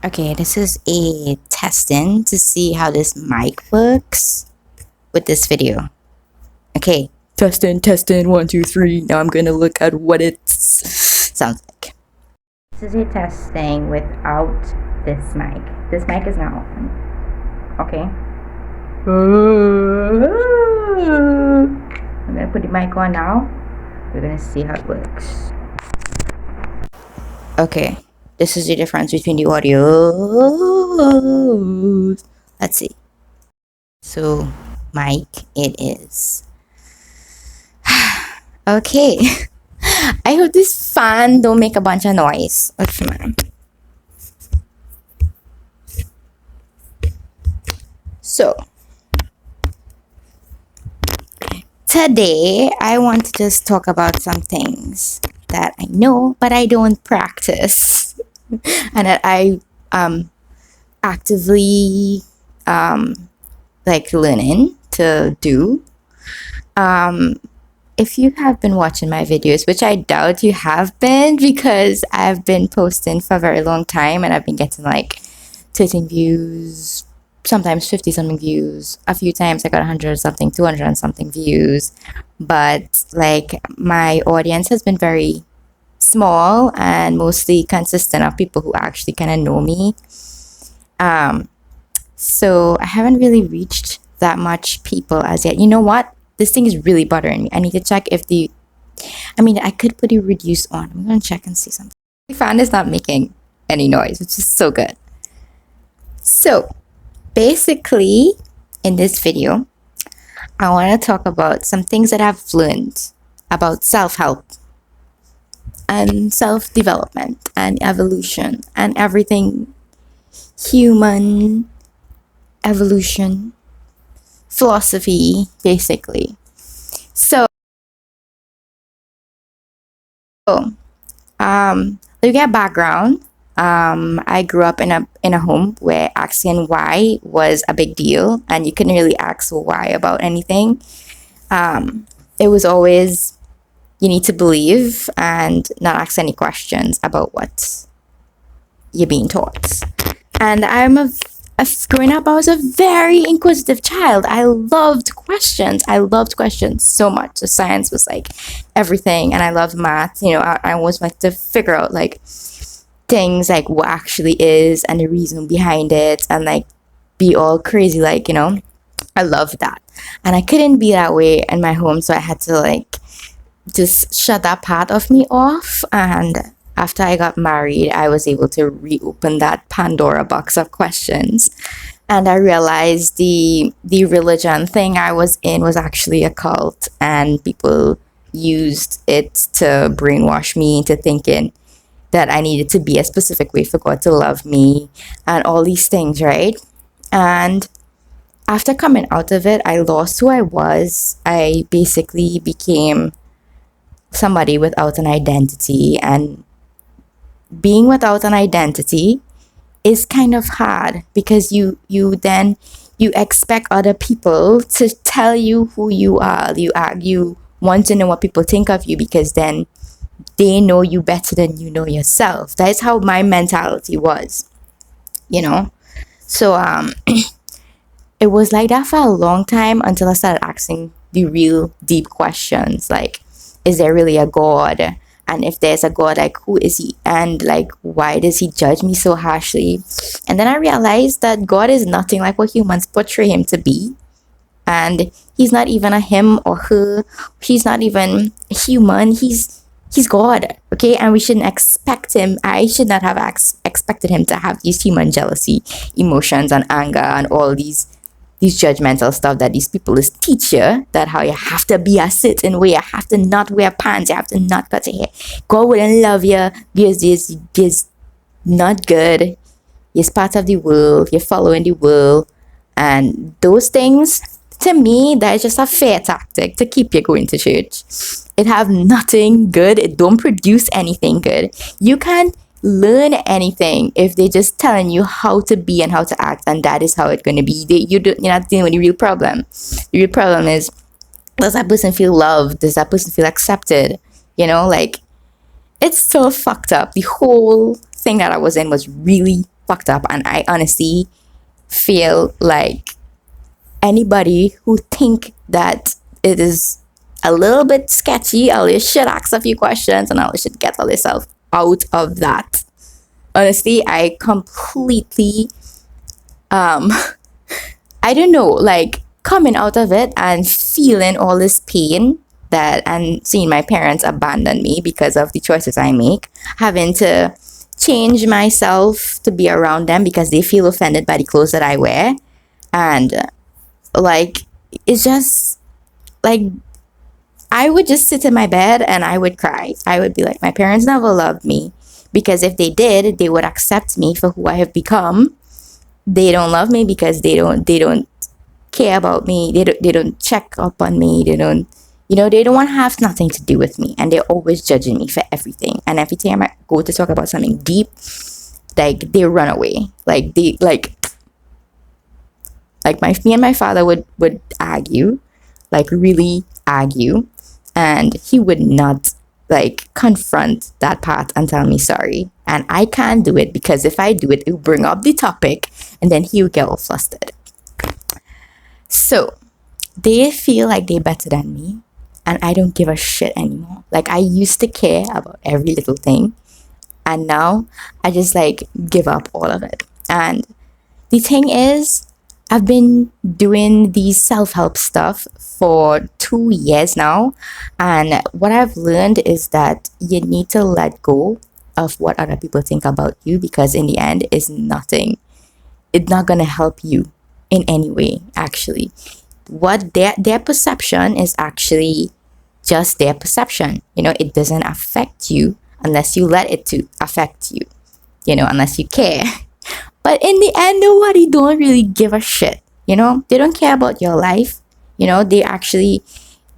Okay, this is a testing to see how this mic works with this video. Okay, testing, 1, 2, 3. Now I'm gonna look at what it sounds like. This is a testing without this mic. This mic is now on. Okay. I'm gonna put the mic on now. We're gonna see how it works. Okay, this is the difference between the audios. Let's see. So, mic it is. Okay. I hope this fan don't make a bunch of noise. What's my? So, today I want to just talk about some things that I know but I don't practice and that I actively like learning to do. If you have been watching my videos, which I doubt you have been because I've been posting for a very long time and I've been getting like 13 views, sometimes 50 something views. A few times I got 100 something, 200 and something views. But like my audience has been very small and mostly consistent of people who actually kind of know me. So I haven't really reached that much people as yet. You know what? This thing is really bothering me. I need to check if I could put the reduce on. I'm going to check and see something. The fan is not making any noise, which is so good. So basically, in this video, I want to talk about some things that I've learned about self-help and self-development and evolution and everything human evolution philosophy, basically. So, to get background, I grew up in a home where asking why was a big deal, and you couldn't really ask why about anything. It was always you need to believe and not ask any questions about what you're being taught. And growing up, I was a very inquisitive child. I loved questions. I loved questions so much. The science was like everything, and I loved math. I always like to figure out like things like what actually is and the reason behind it, and like be all crazy. I loved that, and I couldn't be that way in my home, so I had to like just shut that part of me off. And after I got married, I was able to reopen that Pandora box of questions. And I realized the religion thing I was in was actually a cult, and people used it to brainwash me into thinking that I needed to be a specific way for God to love me and all these things, right? And after coming out of it, I lost who I was. I basically became somebody without an identity, and being without an identity is kind of hard because you expect other people to tell you who you are. You want to know what people think of you because then they know you better than you know yourself. That is how my mentality was, So it was like that for a long time until I started asking the real deep questions, like, is there really a God? And if there's a God, like, who is he? And like, why does he judge me so harshly? And then I realized that God is nothing like what humans portray him to be. And he's not even a him or her. He's not even human. He's God, okay? And we shouldn't expect him. I should not have expected him to have these human jealousy, emotions, and anger, and all these judgmental stuff that these people is teach you, that how you have to be a certain way, you have to not wear pants, you have to not cut your hair. God wouldn't love you because this is not good. You're part of the world, you're following the world, and those things, to me, that is just a fair tactic to keep you going to church. It have nothing good. It don't produce anything good. You can't learn anything if they're just telling you how to be and how to act, and that is how it's going to be. You're not dealing with the real problem. The real problem is, does that person feel loved? Does that person feel accepted? Like, it's so fucked up. The whole thing that I was in was really fucked up. And I honestly feel like anybody who think that it is a little bit sketchy, always should ask a few questions and always should get yourself out of that. Honestly, I completely I don't know, like coming out of it and feeling all this pain that and seeing my parents abandon me because of the choices I make, having to change myself to be around them because they feel offended by the clothes that I wear. And like, it's just like, I would just sit in my bed and I would cry. I would be like, my parents never loved me, because if they did, they would accept me for who I have become. They don't love me because they don't care about me. They don't check up on me. They don't, they don't want to have nothing to do with me, and they're always judging me for everything. And every time I go to talk about something deep, like they run away. Like they like me and my father would argue, like really argue, and he would not like confront that part and tell me sorry. And I can't do it, because if I do it, it will bring up the topic and then he will get all flustered. So they feel like they're better than me, and I don't give a shit anymore. Like, I used to care about every little thing, and now I just like give up all of it. And the thing is, I've been doing the self-help stuff for 2 years now, and what I've learned is that you need to let go of what other people think about you, because in the end, it's nothing. It's not gonna help you in any way, actually. What their perception is actually just their perception. It doesn't affect you unless you let it to affect you. Unless you care. But in the end, nobody don't really give a shit. They don't care about your life.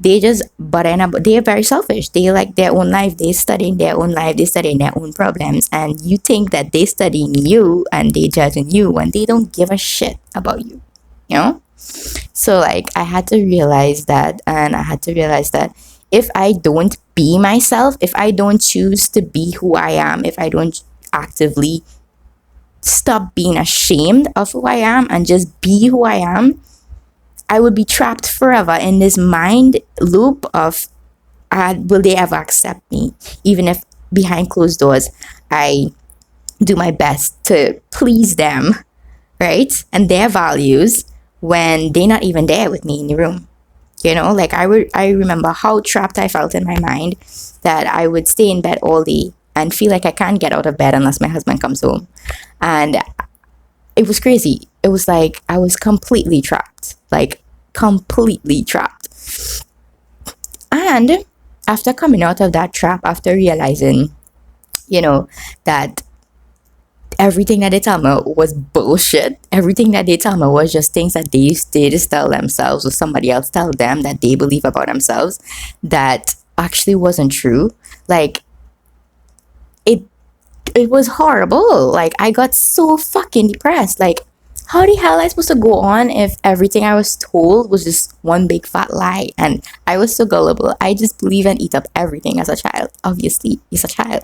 They just they're very selfish. They like their own life. They studying their own life. They studying their own problems. And you think that they studying you and they judging you when they don't give a shit about you. So like, I had to realize that, and I had to realize that if I don't be myself, if I don't choose to be who I am, if I don't actively stop being ashamed of who I am and just be who I am, I would be trapped forever in this mind loop of, will they ever accept me? Even if behind closed doors, I do my best to please them, right? And their values, when they're not even there with me in the room. Like I remember how trapped I felt in my mind, that I would stay in bed all day and feel like I can't get out of bed unless my husband comes home. And it was crazy. It was like I was completely trapped, like completely trapped. And after coming out of that trap, after realizing, that everything that they tell me was bullshit, everything that they tell me was just things that they just tell themselves, or somebody else tell them that they believe about themselves, that actually wasn't true. Like, it was horrible. Like, I got so fucking depressed. Like, how the hell am I supposed to go on if everything I was told was just one big fat lie? And I was so gullible. I just believe and eat up everything as a child. Obviously, as a child.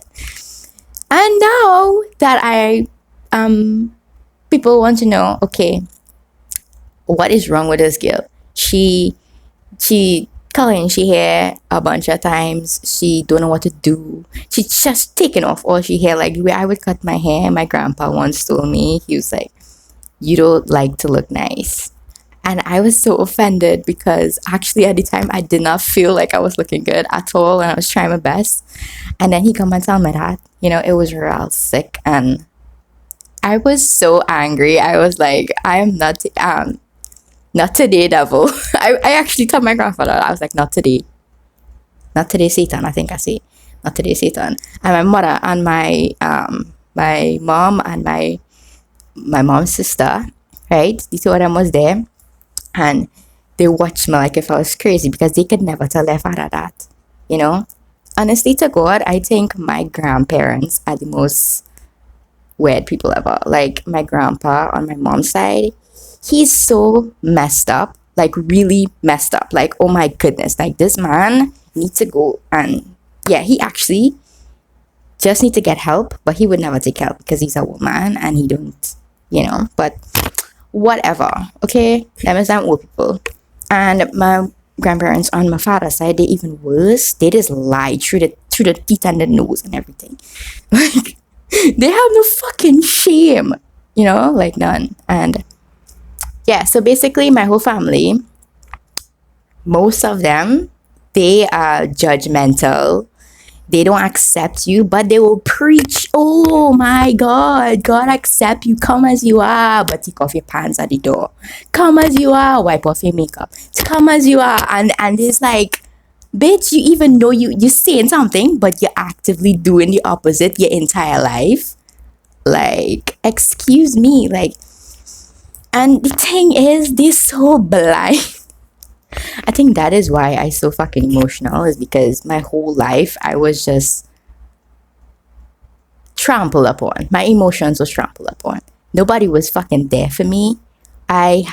And now that people want to know, okay, what is wrong with this girl? She coloring she hair a bunch of times. She don't know what to do. She just taking off all she hair. Like, the way I would cut my hair, my grandpa once told me, he was like, you don't like to look nice. And I was so offended, because actually at the time I did not feel like I was looking good at all, and I was trying my best. And then he come and tell me that, it was real sick, and I was so angry. I was like, I am not today, devil. I actually told my grandfather, I was like, not today, Satan. I think I say, not today, Satan. And my mother and my mom and my mom's sister, right? The two of them was there, and they watched me like if I was crazy, because they could never tell their father that, Honestly to God, I think my grandparents are the most weird people ever. Like, my grandpa on my mom's side, he's so messed up, like really messed up. Like, oh my goodness, like this man needs to go. And yeah, he actually just need to get help, but he would never take help because he's a woman and he don't, but whatever. Okay, them is them old people. And my grandparents on my father's side, they even worse. They just lie through the teeth and the nose and everything. Like they have no fucking shame, like none. And yeah, so basically my whole family, most of them, they are judgmental. They don't accept you, but they will preach, oh my God, God accept you, come as you are, but take off your pants at the door. Come as you are, wipe off your makeup. Come as you are. And it's like, bitch, you even know you're saying something, but you're actively doing the opposite your entire life. Like, excuse me, like, and the thing is, they're so blind. I think that is why I so fucking emotional, is because my whole life I was just trampled upon. My emotions was trampled upon. Nobody was fucking there for me. I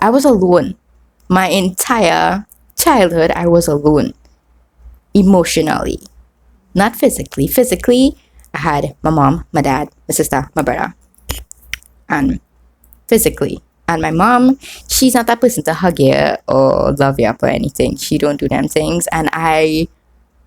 was alone. My entire childhood I was alone. Emotionally. Not physically. Physically, I had my mom, my dad, my sister, my brother. And physically. And my mom, she's not that person to hug you or love you up or anything. She don't do them things. And I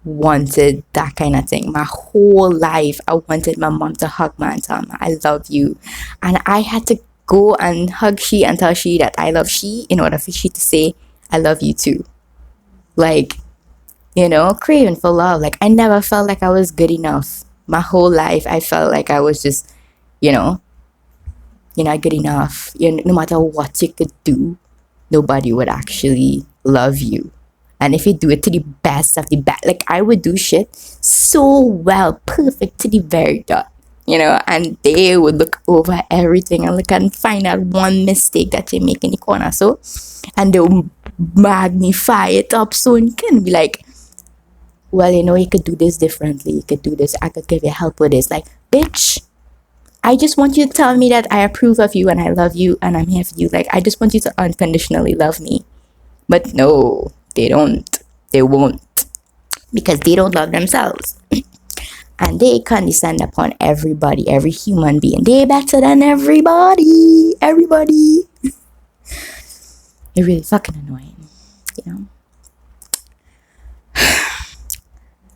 wanted that kind of thing. My whole life, I wanted my mom to hug me and tell me, I love you. And I had to go and hug she and tell she that I love she in order for she to say, I love you too. Like, craving for love. Like, I never felt like I was good enough. My whole life, I felt like I was just, you're not good enough. No matter what you could do, nobody would actually love you. And if you do it to the best of the best, like I would do shit so well, perfect to the very dot, and they would look over everything and look and find out one mistake that you make in the corner. So, and they'll magnify it up so you can be like, well, you could do this differently. You could do this. I could give you help with this. Like, bitch, I just want you to tell me that I approve of you and I love you and I'm here for you. Like, I just want you to unconditionally love me. But no, they don't. They won't. Because they don't love themselves. And they condescend upon everybody, every human being. They're better than everybody. Everybody. It's really fucking annoying,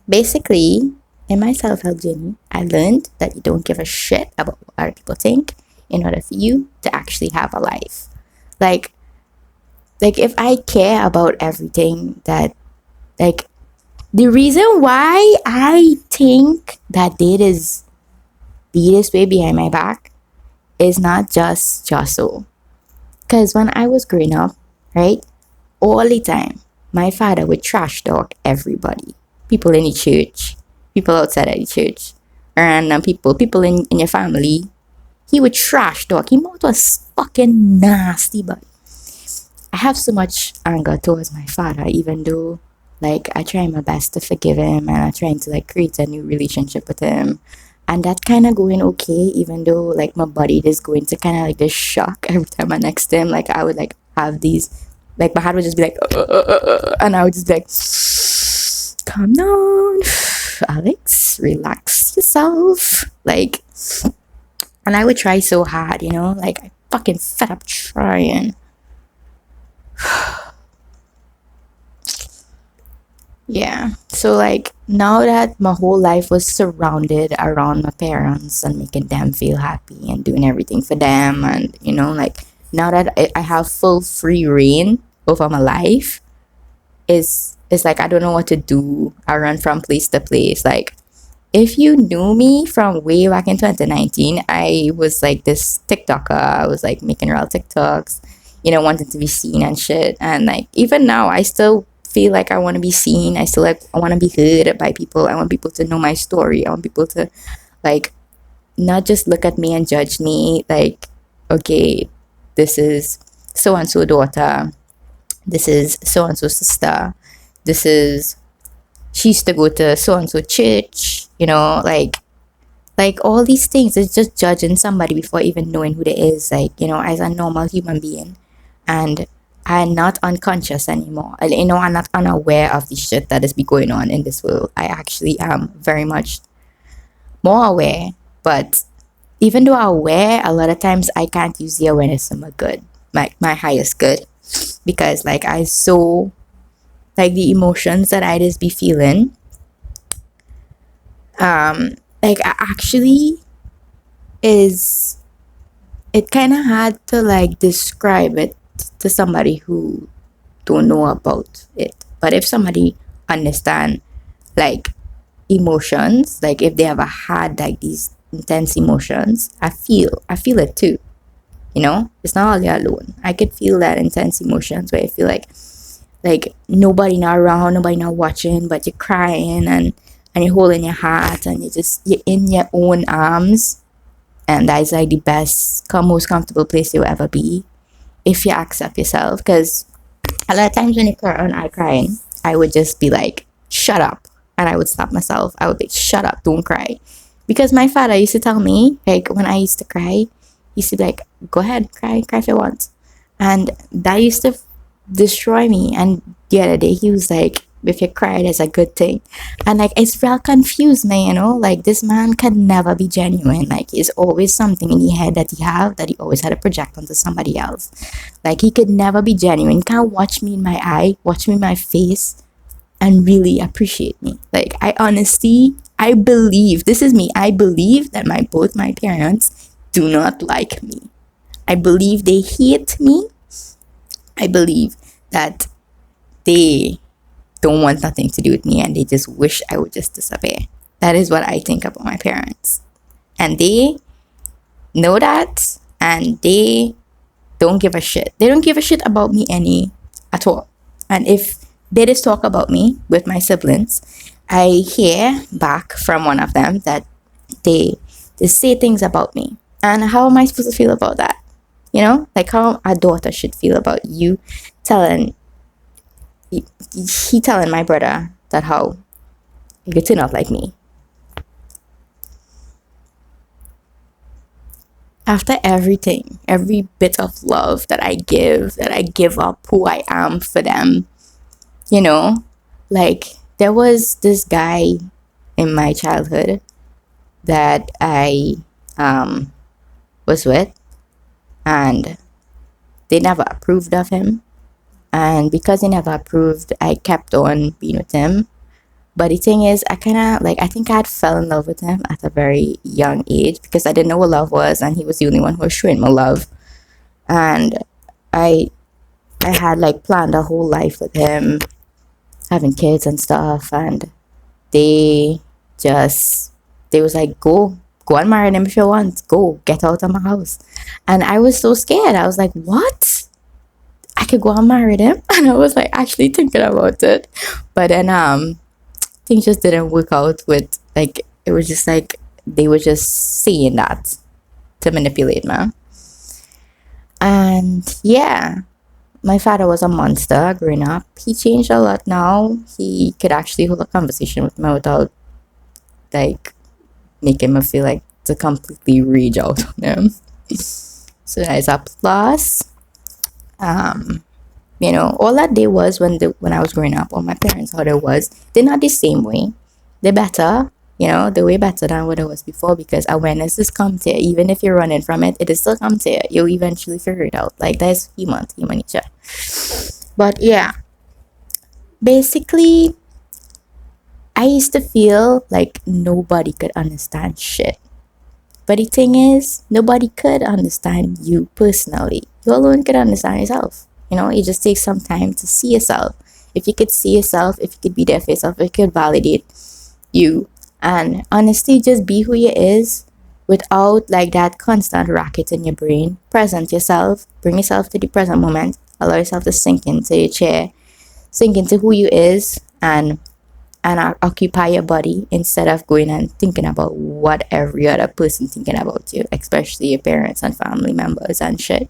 Basically, in my self-help journey, I learned that you don't give a shit about what other people think in order for you to actually have a life. Like if I care about everything that, like, the reason why I think that they just be this way behind my back is not just so. Because when I was growing up, right, all the time, my father would trash talk everybody. People in the church, people outside of the church, random people in your family. He would trash talk. His mouth was fucking nasty, but I have so much anger towards my father, even though, like, I try my best to forgive him and I'm trying to, like, create a new relationship with him. And that kind of going okay, even though, like, my body is going to kind of, like, this shock every time I'm next to him. Like, I would, like, have these, like, my heart would just be like, and I would just be like, calm down, Alex, relax yourself. Like, and I would try so hard, like, I fucking fed up trying. Yeah, so, like, now that my whole life was surrounded around my parents and making them feel happy and doing everything for them, and like, now that I have full free reign over my life, it's like I don't know what to do. I run from place to place. Like, if you knew me from way back in 2019, I was like this TikToker. I was like making real TikToks, wanting to be seen and shit. And like, even now, I still feel like I want to be seen. I want to be heard by people. I want people to know my story. I want people to, like, not just look at me and judge me. Like, okay, this is so and so daughter. This is so and so sister. She used to go to so and so church. Like all these things. It's just judging somebody before even knowing who they is. Like, as a normal human being, and I'm not unconscious anymore. I'm not unaware of the shit that is be going on in this world. I actually am very much more aware. But even though I'm aware, a lot of times I can't use the awareness for my good, my highest good, because like I so like the emotions that I just be feeling. Like I actually is it kind of hard to like describe it to somebody who don't know about it. But if somebody understand like emotions, like if they ever had like these intense emotions, I feel it too. You know, it's not all you alone. I could feel that intense emotions where I feel like nobody not around, nobody not watching, but you're crying and you're holding your heart and you're in your own arms, and that is like the best, most comfortable place you'll ever be if you accept yourself. Because a lot of times when you cry and I crying, I would just be like, shut up. And I would stop myself. I would be, shut up, don't cry. Because my father used to tell me, like when I used to cry, he used to be like, go ahead, cry if you want. And that used to destroy me. And the other day he was like, if you cry, that's a good thing. And like it's real confused me, you know, like this man can never be genuine. Like it's always something in the head that he always had to project onto somebody else. Like he could never be genuine. He can't watch me in my eye, watch me in my face, and really appreciate me. Like I believe, this is me, I believe that both my parents do not like me. I believe they hate me. I believe that they don't want nothing to do with me and they just wish I would just disappear. That is what I think about my parents. And they know that, and they don't give a shit. They don't give a shit about me any at all. And if they just talk about me with my siblings, I hear back from one of them that they say things about me. And how am I supposed to feel about that? You know, like how a daughter should feel about you telling he telling my brother that how you turn out like me. After everything, every bit of love that I give up who I am for them, you know, like there was this guy in my childhood that I was with, and they never approved of him. And because he never approved, I kept on being with him. But the thing is, I think I had fell in love with him at a very young age because I didn't know what love was, and he was the only one who was showing me love. And I had like planned a whole life with him, having kids and stuff, and they was like, go and marry him if you want, go get out of my house. And I was so scared. I was like, what? I could go and marry him? And I was like actually thinking about it, but then things just didn't work out. With like, it was just like they were just saying that to manipulate me. And yeah, my father was a monster growing up. He changed a lot now. He could actually hold a conversation with me without like making me feel like to completely rage out on him. So that's a plus. You know, all that day was when I was growing up, or my parents, how they was, they're not the same way. They're better, you know, they're way better than what it was before, because awareness is come to you. Even if you're running from it, it is still come to you. You'll eventually figure it out. Like that's human nature. But yeah, basically, I used to feel like nobody could understand shit. But the thing is, nobody could understand you personally. You alone could understand yourself. You know, it just takes some time to see yourself. If you could see yourself, if you could be there for yourself, if you could validate you, and honestly just be who you is without like that constant racket in your brain. Present yourself, bring yourself to the present moment, allow yourself to sink into your chair, sink into who you is, and occupy your body instead of going and thinking about what every other person thinking about you, especially your parents and family members and shit.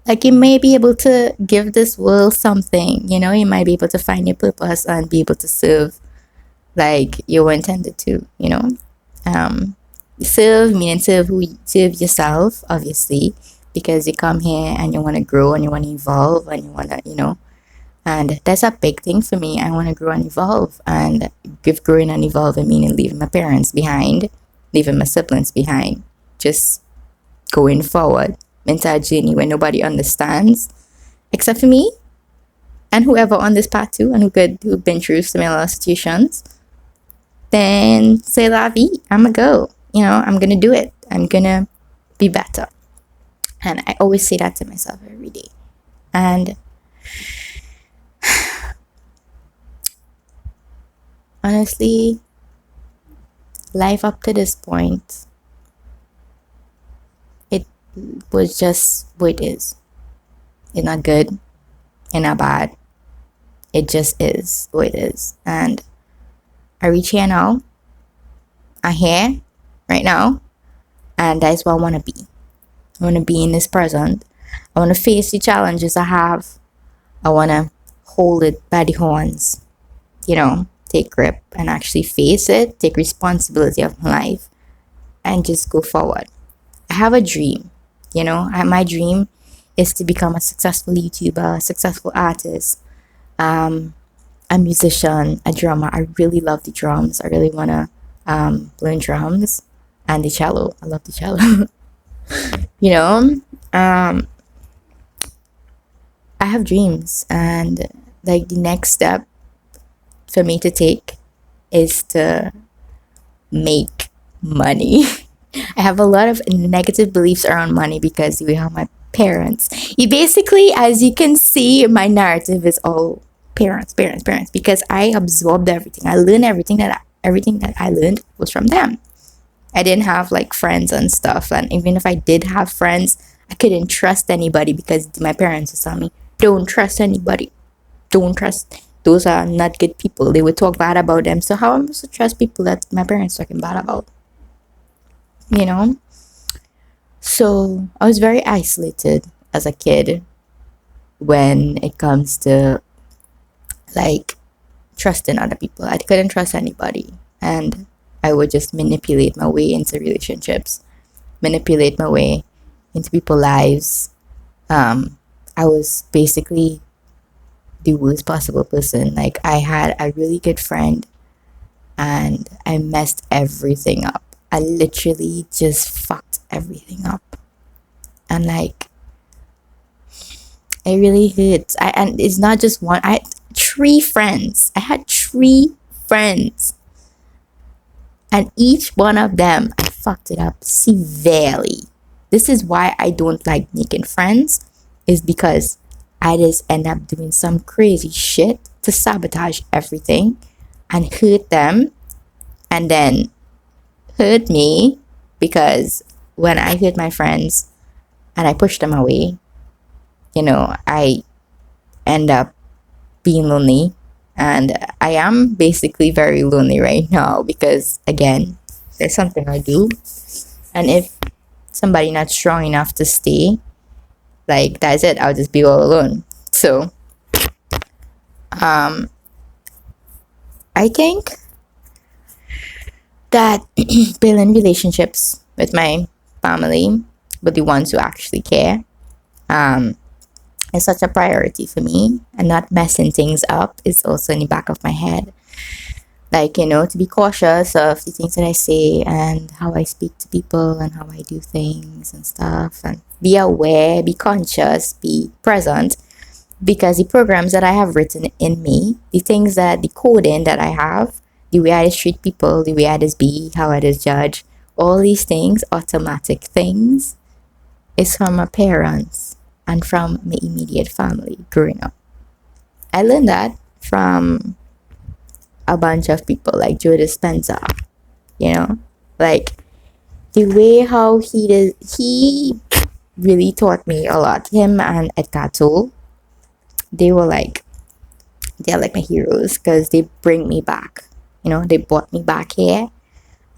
Like you may be able to give this world something, you know, you might be able to find your purpose and be able to serve like you were intended to, you know. Serve meaning serve yourself, obviously, because you come here and you want to grow and you want to evolve and you want to, you know, And that's a big thing for me. I want to grow and evolve. And if growing and evolving meaning leaving my parents behind, leaving my siblings behind, just going forward into a journey where nobody understands except for me and whoever on this path too, and who've been through similar situations, then say la vie. I'ma go. I'm gonna do it. I'm gonna be better. And I always say that to myself every day. And honestly, life up to this point, it was just what it is. It's not good, it's not bad. It just is what it is. And I reach here now. I'm here right now. And that's what I want to be. I want to be in this present. I want to face the challenges I have. I want to hold it by the horns, take grip and actually face it, take responsibility of my life, and just go forward. I have a dream, my dream is to become a successful YouTuber, a successful artist, a musician, a drummer. I really love the drums. I really want to learn drums and the cello. I love the cello. I have dreams, and like the next step for me to take is to make money. I have a lot of negative beliefs around money because we have my parents. You basically, as you can see, my narrative is all parents, because I absorbed everything. I learned everything that I learned was from them. I didn't have like friends and stuff, and even if I did have friends, I couldn't trust anybody because my parents would tell me, "Don't trust anybody. Don't trust. Those are not good people." They would talk bad about them. So how am I supposed to trust people that my parents talking bad about? So I was very isolated as a kid when it comes to like trusting other people. I couldn't trust anybody, and I would just manipulate my way into relationships, manipulate my way into people's lives. I was basically the worst possible person. Like, I had a really good friend and I messed everything up. I literally just fucked everything up. And like, it really hurts. And it's not just one. I had 3 friends. And each one of them, I fucked it up severely. This is why I don't like making friends, is because I just end up doing some crazy shit to sabotage everything and hurt them, and then hurt me, because when I hurt my friends and I push them away, I end up being lonely. And I am basically very lonely right now because, again, there's something I do. And if somebody not strong enough to stay, like, that's it. I'll just be all alone. So, I think that building relationships with my family, with the ones who actually care, is such a priority for me, and not messing things up is also in the back of my head. Like, to be cautious of the things that I say and how I speak to people and how I do things and stuff, and be aware, be conscious, be present, because the programs that I have written in me, the things that the coding that I have, the way I just treat people, the way I just be, how I just judge, all these things, automatic things, is from my parents and from my immediate family growing up. I learned that from a bunch of people like Joe Dispenza, like the way how he really taught me a lot. Him and Edgar Tolle, they're like my heroes because they bring me back. They brought me back here,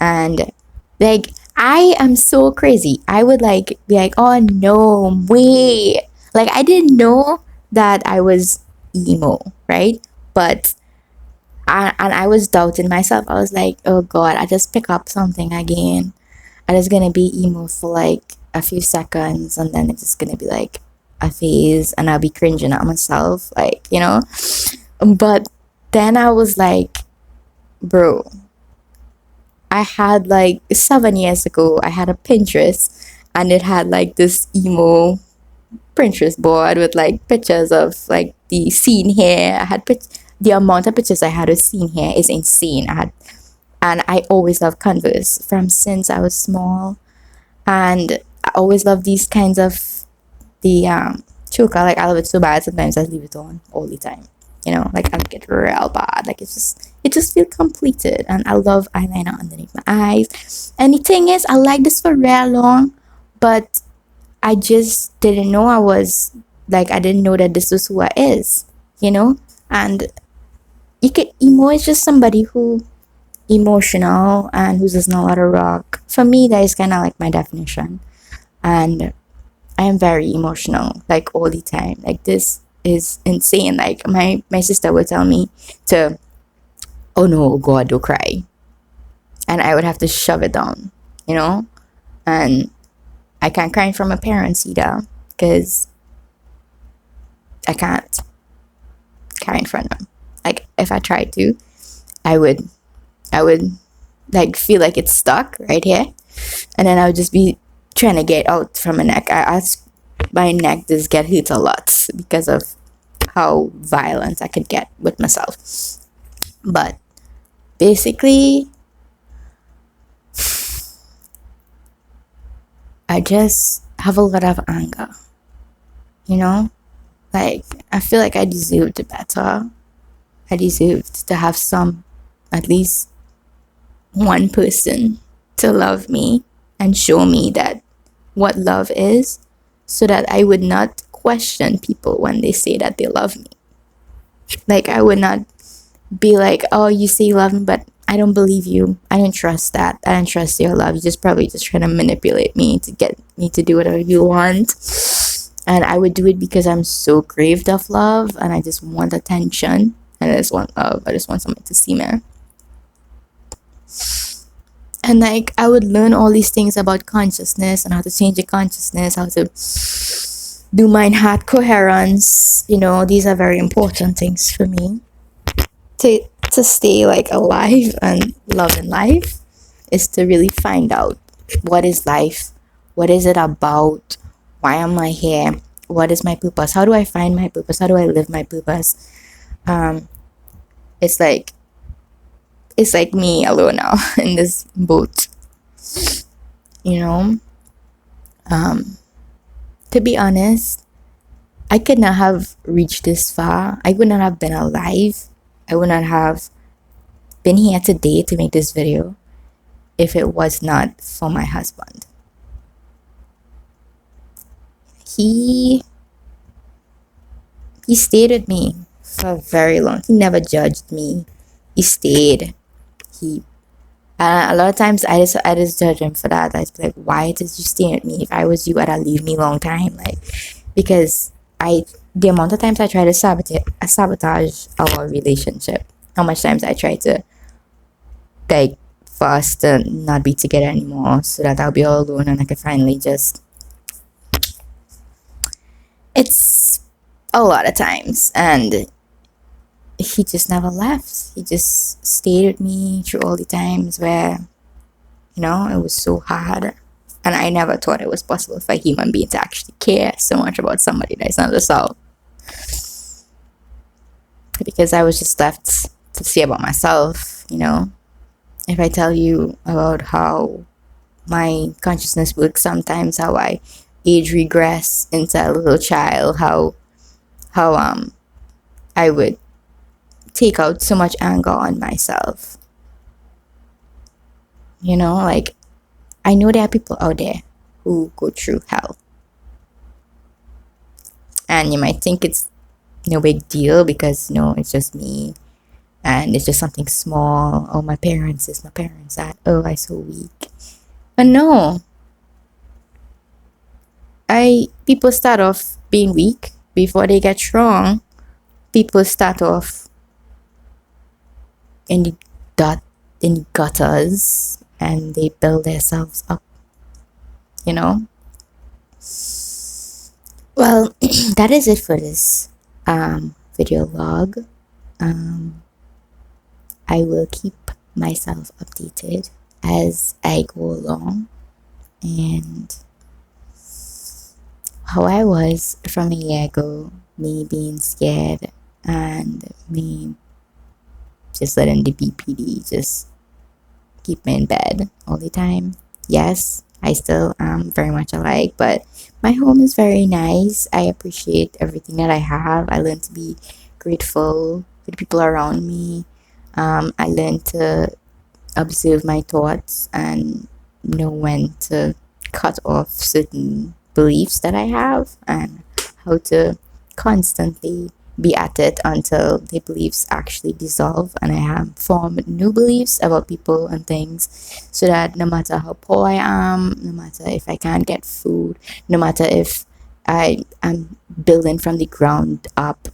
and like, I am so crazy. I would be like, oh no, wait. Like, I didn't know that I was emo, right? But I was doubting myself. I was like, oh God, I just pick up something again. I just gonna be emo for like a few seconds, and then it's just gonna be like a phase and I'll be cringing at myself, like, But then I was like, bro, I had like 7 years ago, I had a Pinterest and it had like this emo Pinterest board with like pictures of like the scene here. The amount of pictures I had of scene here is insane. And I always loved Converse from since I was small, and I always love these kinds of the choker. Like I love it so bad sometimes I leave it on all the time. Like I get real bad. Like it just feels completed, and I love eyeliner underneath my eyes. And the thing is, I like this for real long, but I just didn't know I didn't know that this was who I is. And emo is just somebody who emotional and who does not let her rock. For me, that is kind of like my definition. And I am very emotional, like all the time. Like this is insane. Like my sister would tell me to, oh no, God, don't cry. And I would have to shove it down, And I can't cry in front of my parents either, because I can't cry in front of them. Like if I tried to, I would like feel like it's stuck right here, and then I would just be trying to get out from my neck. My neck does get hit a lot because of how violent I could get with myself. But basically, I just have a lot of anger. Like I feel like I deserved better. I deserved to have at least one person to love me and show me that what love is, so that I would not question people when they say that they love me. Like I would not be like, oh, you say you love me, but I don't believe you. I don't trust that. I don't trust your love. You're just probably just trying to manipulate me to get me to do whatever you want. And I would do it because I'm so craved of love, and I just want attention, and I just want love. I just want somebody to see me. And like I would learn all these things about consciousness and how to change your consciousness, how to do mind heart coherence. These are very important things for me to stay like alive and loving life, is to really find out what is life, what is it about, why am I here, what is my purpose, how do I find my purpose, how do I live my purpose. It's like me alone now in this boat. To be honest, I could not have reached this far. I would not have been alive. I would not have been here today to make this video if it was not for my husband. He stayed with me for very long. He never judged me. He stayed. A lot of times I just judge him for that. I just be like, why did you stay with me? If I was you, I'd have leave me long time. Like, because the amount of times I try to sabotage our relationship, how much times I try to like for us to not be together anymore, so that I'll be all alone and I can finally just. It's a lot of times, and he just never left. He just stayed with me through all the times where, it was so hard. And I never thought it was possible for a human being to actually care so much about somebody that is not themselves. Because I was just left to see about myself, If I tell you about how my consciousness works sometimes, how I age regress into a little child, how I would take out so much anger on myself. Like I know there are people out there who go through hell, and you might think it's no big deal because it's just me and it's just something small. Oh, my parents that. Oh, I'm so weak. But no, people start off being weak before they get strong. People start off in the gutters, and they build themselves up. Well, that is it for this video log. Um, I will keep myself updated as I go along, and how I was from a year ago, me being scared and me just letting the BPD just keep me in bed all the time. Yes, I still am very much alike, but my home is very nice. I appreciate everything that I have. I learned to be grateful for the people around me. I learned to observe my thoughts and know when to cut off certain beliefs that I have, and how to constantly be at it until the beliefs actually dissolve and I have formed new beliefs about people and things, so that no matter how poor I am, no matter if I can't get food, no matter if I am building from the ground up,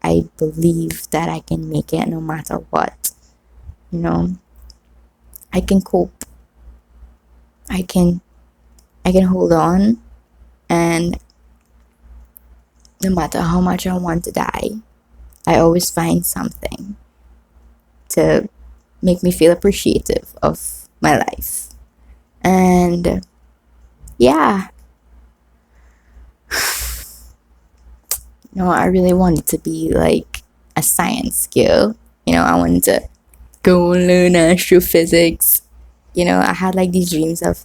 I believe that I can make it no matter what. You know, I can cope. I can hold on, and no matter how much I want to die, I always find something to make me feel appreciative of my life. And yeah, I really wanted to be like a science girl. I wanted to go and learn astrophysics. I had like these dreams of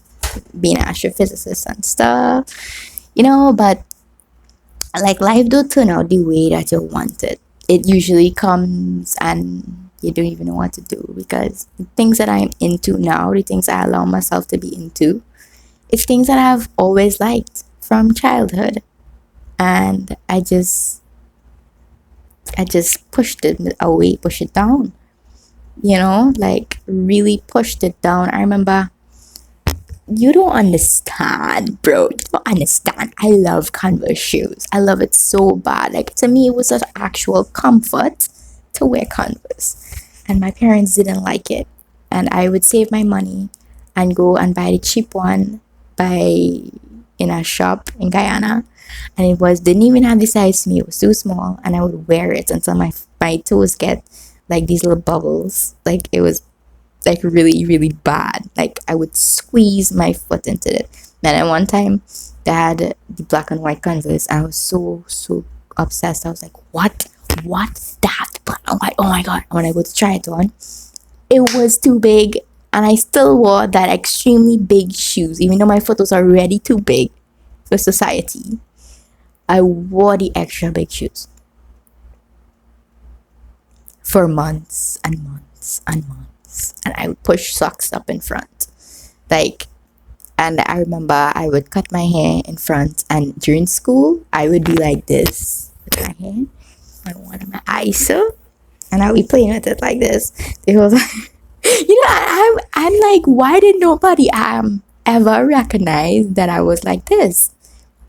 being an astrophysicist and stuff, but like life don't turn out the way that you want it. It usually comes and you don't even know what to do, because the things that I'm into now, the things I allow myself to be into, it's things that I've always liked from childhood. And I just pushed it away, pushed it down, like really pushed it down. I remember, you don't understand, bro. You don't understand. I love Converse shoes. I love it so bad. Like, to me, it was an actual comfort to wear Converse. And my parents didn't like it. And I would save my money and go and buy the cheap one in a shop in Guyana. And didn't even have the size to me. It was too small. And I would wear it until my toes get like these little bubbles. Like, it was like really, really bad. Like, I would squeeze my foot into it. And at one time, they had the black and white Converse. I was so obsessed. I was like, what? That black and white? Oh my god. When I go to try it on, it was too big. And I still wore that extremely big shoes, even though my foot was already too big for society. I wore the extra big shoes for months and months and months. And I would push socks up in front. And I remember I would cut my hair in front, and during school, I would be like this with my hair on one of my eyes, so, and I would be playing with it like this. They was like, I'm like, why did nobody ever recognize that I was like this?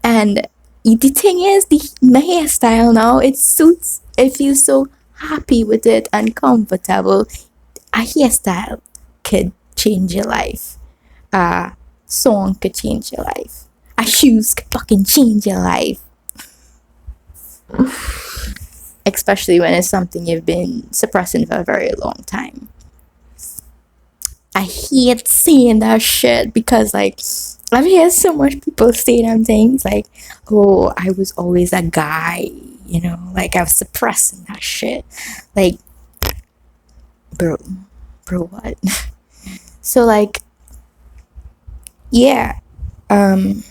And the thing is, my hairstyle now, it suits, I feel so happy with it and comfortable. A hairstyle could change your life. A song could change your life. A shoes could fucking change your life. Especially when it's something you've been suppressing for a very long time. I hate saying that shit, because like, I've heard so much people say them things like, oh, I was always a guy, like I was suppressing that shit. Like, bro, what? So like, yeah, I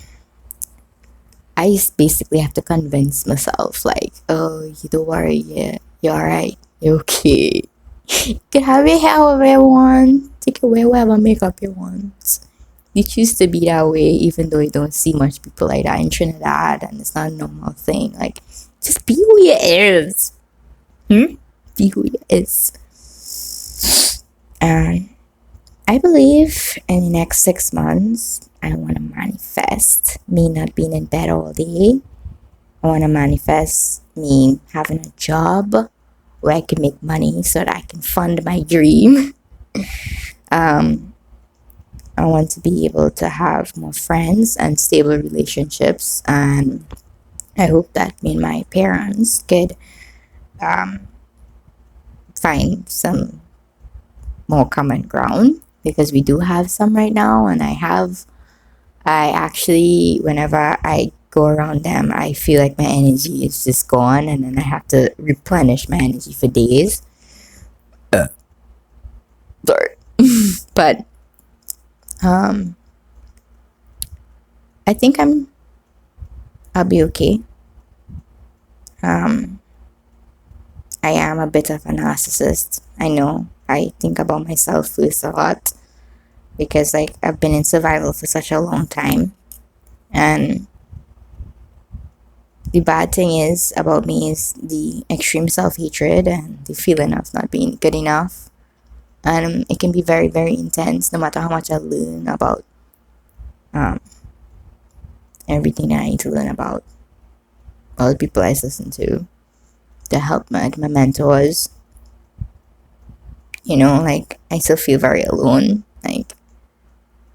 just basically have to convince myself, like, oh, you don't worry, yeah, you're alright, you're okay. You can have your hair however you want, take away whatever makeup you want. You choose to be that way, even though you don't see much people like that in Trinidad, and it's not a normal thing. Like, just be who you is. Be who you is. And I believe in the next 6 months, I want to manifest me not being in bed all day. I want to manifest me having a job where I can make money so that I can fund my dream. I want to be able to have more friends and stable relationships, and I hope that me and my parents could find some more common ground, because we do have some right now. And I actually, whenever I go around them, I feel like my energy is just gone, and then I have to replenish my energy for days. Sorry. But I think I'll be okay. I am a bit of a narcissist. I know. I think about myself first a lot, because like I've been in survival for such a long time. And the bad thing is about me is the extreme self-hatred and the feeling of not being good enough. And it can be very, very intense, no matter how much I learn about everything that I need to learn about, all the people I listen to, the help, my mentors. Like I still feel very alone. Like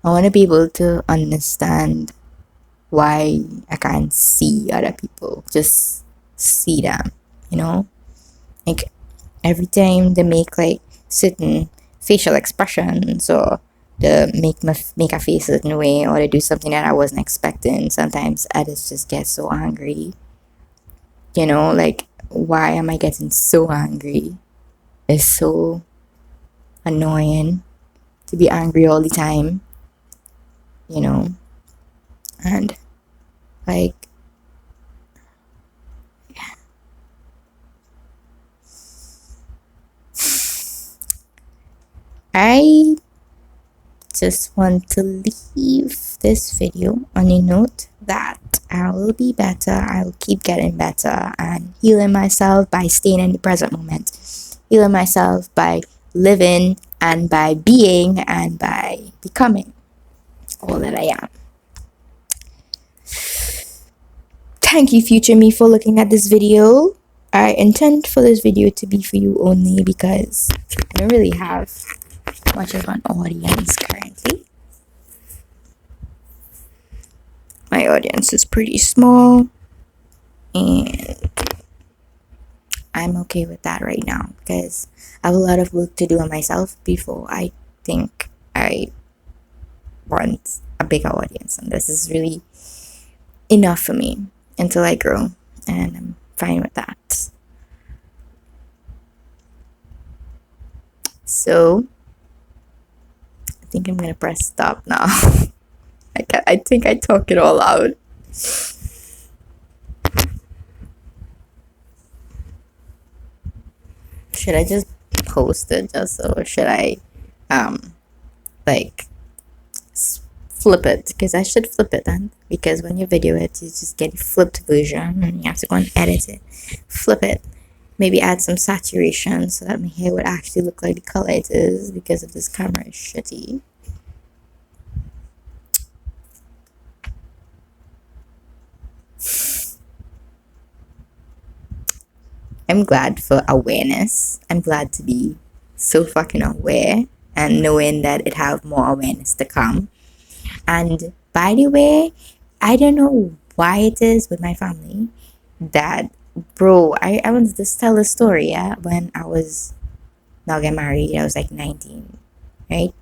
I want to be able to understand why I can't see other people, just see them, you know? Like every time they make like certain facial expressions, or they make a face a certain way, or they do something that I wasn't expecting, sometimes I just get so angry. Like why am I getting so angry? It's so annoying to be angry all the time, and like I just want to leave this video on a note that I will be better. I'll keep getting better and healing myself by staying in the present moment, healing myself by living and by being and by becoming all that I am. Thank you, future me, for looking at this video. I intend for this video to be for you only, because I don't really have much of an audience currently. My audience is pretty small, and I'm okay with that right now, because I have a lot of work to do on myself before I think I want a bigger audience. And this is really enough for me until I grow, and I'm fine with that. So I think I'm gonna press stop now. I think I talk it all out. Should I just post it, or should I like flip it? Because I should flip it then, because when you video it, you just get a flipped version and you have to go and edit it, flip it, maybe add some saturation so that my hair would actually look like the color it is, because if this camera is shitty. I'm glad for awareness. I'm glad to be so fucking aware and knowing that it have more awareness to come. And by the way, I don't know why it is with my family that, bro, I want to just tell a story. Yeah, when I was not getting married, I was like 19, right?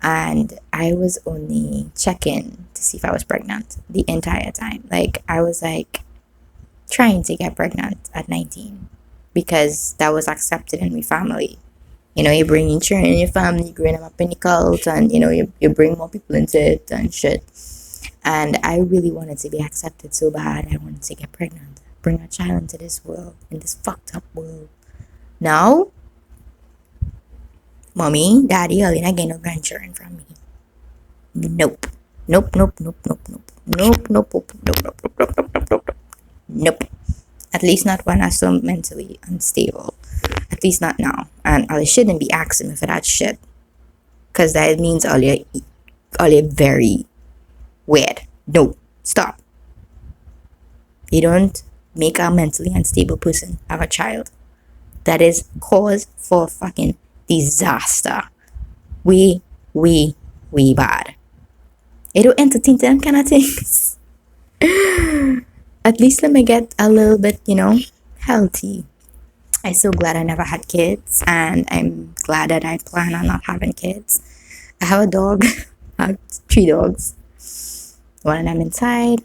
And I was only checking to see if I was pregnant the entire time. Like I was like trying to get pregnant at 19, because that was accepted in my family. You bring your children in your family, you bring them up in the cult, and you bring more people into it and shit. And I really wanted to be accepted so bad. I wanted to get pregnant, bring a child into this world, in this fucked up world. Now, mommy, daddy, all in again, no grandchildren from me. Nope. Nope, nope, nope, nope, nope. Nope, nope, nope, nope, nope, nope, nope, nope, nope, nope. Nope. At least not when I'm so mentally unstable. At least not now. And I shouldn't be asking me for that shit, because that means all you're very weird. No, stop. You don't make a mentally unstable person have a child. That is cause for fucking disaster. We bad. You don't entertain them kind of things. At least let me get a little bit, healthy. I'm so glad I never had kids, and I'm glad that I plan on not having kids. I have a dog. I have 3 dogs. One of them inside,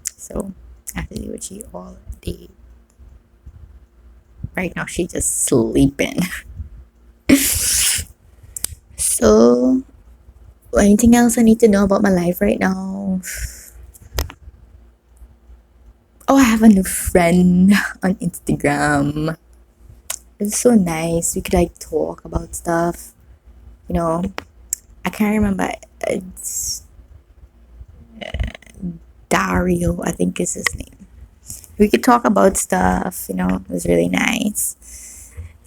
so I have to deal with she all day. Right now, she's just sleeping. So, anything else I need to know about my life right now? Oh, I have a new friend on Instagram. It's so nice. We could like talk about stuff. I can't remember. It's Dario, I think is his name. We could talk about stuff. It was really nice.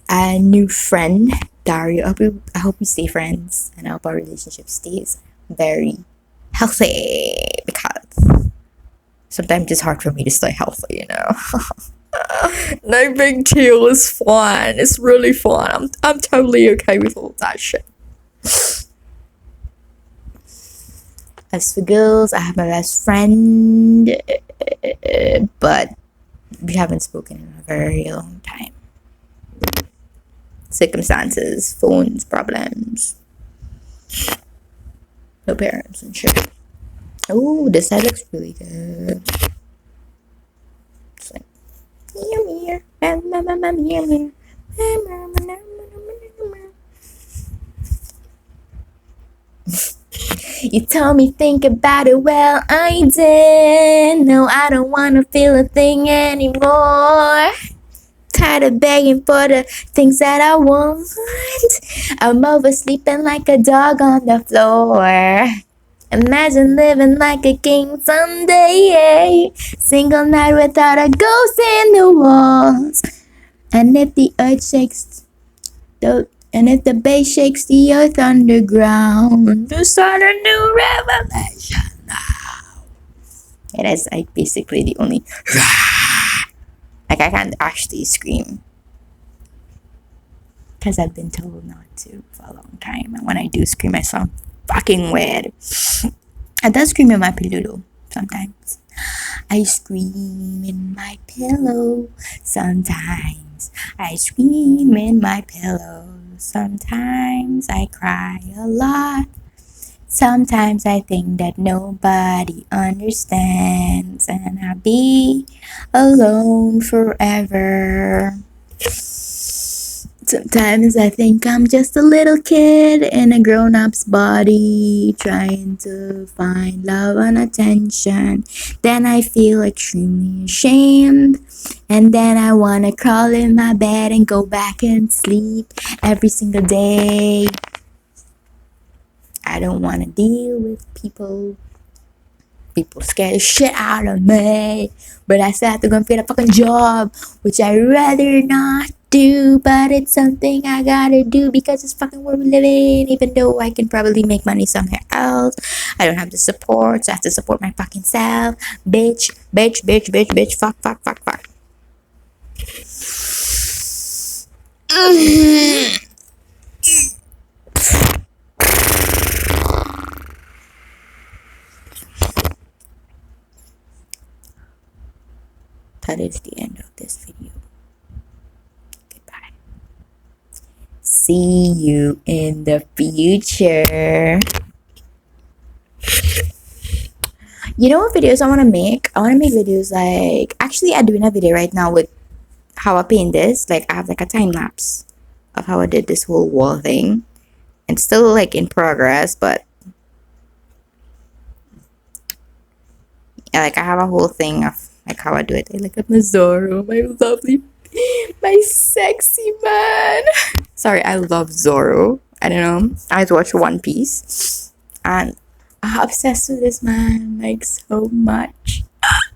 A new friend, Dario. I hope we stay friends, and I hope our relationship stays very healthy, because sometimes it's hard for me to stay healthy. No big deal. It's fun. It's really fun. I'm totally okay with all that shit. As for girls, I have my best friend, but we haven't spoken in a very long time. Circumstances, phones, problems, no parents and shit. Oh, this side looks really good. It's like, meow, meow, You told me think about it, well, I did. No, I don't wanna feel a thing anymore. Tired of begging for the things that I want. I'm oversleeping like a dog on the floor. Imagine living like a king someday. Single night without a ghost in the walls. And if the earth shakes, and if the bass shakes the earth underground, to start a new revelation now. It is like basically the only. Like I can't actually scream, because I've been told not to for a long time. And when I do scream, I sound fucking weird. I do scream in my pillow sometimes. I scream in my pillow sometimes. I scream in my pillow sometimes. I cry a lot. Sometimes I think that nobody understands, and I'll be alone forever. Sometimes I think I'm just a little kid in a grown-up's body, trying to find love and attention. Then I feel extremely ashamed, and then I wanna crawl in my bed and go back and sleep every single day. I don't wanna deal with people. People scare the shit out of me, but I still have to go and get a fucking job, which I rather not do, but it's something I gotta do because it's fucking where we live in. Even though I can probably make money somewhere else, I don't have the support, so I have to support my fucking self. Bitch, bitch, bitch, bitch, bitch, fuck, fuck, fuck, fuck. That is the end of this video. Goodbye. See you in the future. You know what videos I want to make? I want to make videos like... Actually, I'm doing a video right now with how I paint this. Like, I have like a time lapse of how I did this whole wall thing. It's still like in progress, but... Yeah, like I have a whole thing of like how I do it. I look at my Zorro, my lovely, my sexy man. Sorry, I love Zorro. I don't know. I always watch One Piece, and I'm obsessed with this man like so much.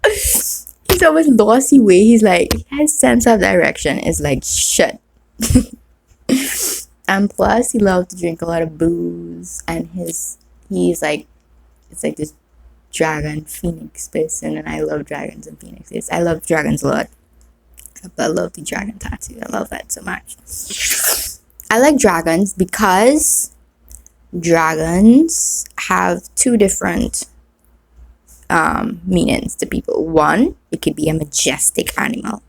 He's always lossy way. He's like, his sense of direction is like shit. And plus, he loves to drink a lot of booze, and he's like, it's like this dragon phoenix person, and I love dragons and phoenixes. I love dragons a lot. I love the dragon tattoo. I love that so much. I like dragons because dragons have two different meanings to people. One, it could be a majestic animal.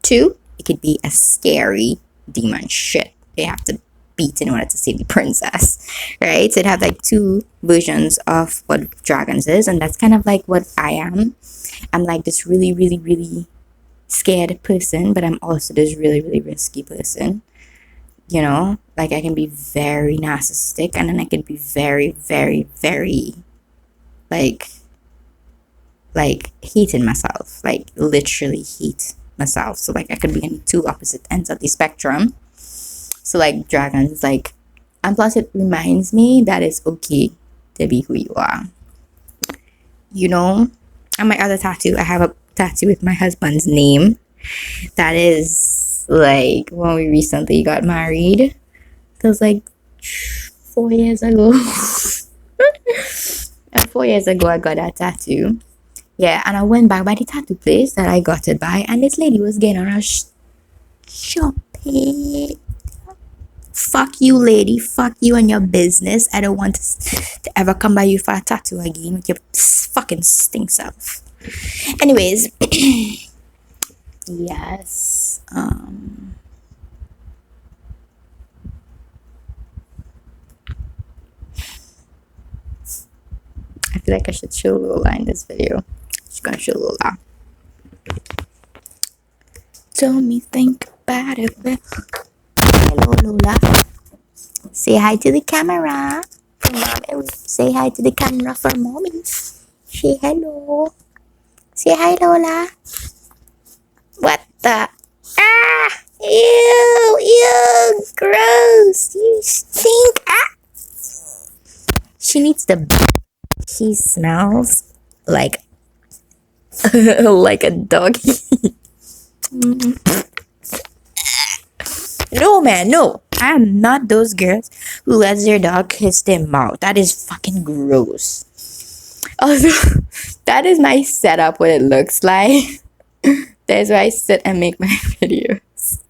Two, it could be a scary demon shit they have to beat in order to save the princess, right? So it have like two versions of what dragons is, and that's kind of like what I am. I'm like this really, really, really scared person, but I'm also this really, really risky person. You know, like I can be very narcissistic, and then I can be very, very, very like hating myself, like literally hate myself. So like I could be in two opposite ends of the spectrum. So like dragons, like, and plus it reminds me that it's okay to be who you are. You know, and my other tattoo, I have a tattoo with my husband's name. That is like when we recently got married. That was like 4 years ago. And 4 years ago, I got that tattoo. Yeah, and I went back by the tattoo place that I got it by, and this lady was getting on her shopping. Fuck you, lady. Fuck you and your business. I don't want to ever come by you for a tattoo again with your fucking stink self. Anyways, yes. I feel like I should show Lola in this video. Just gonna show Lola. Tell me think about it. Hello, Lola. Say hi to the camera. For mommy. Say hi to the camera for mommy. Say hello. Say hi, Lola. What the? Ah! Ew! Ew! Gross! You stink! Ah! She needs the. She smells like like a doggy. No, man, no. I'm not those girls who lets their dog kiss their mouth. That is fucking gross. Also, that is my setup, what it looks like. That's where I sit and make my videos.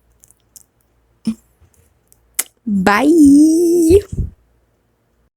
Bye.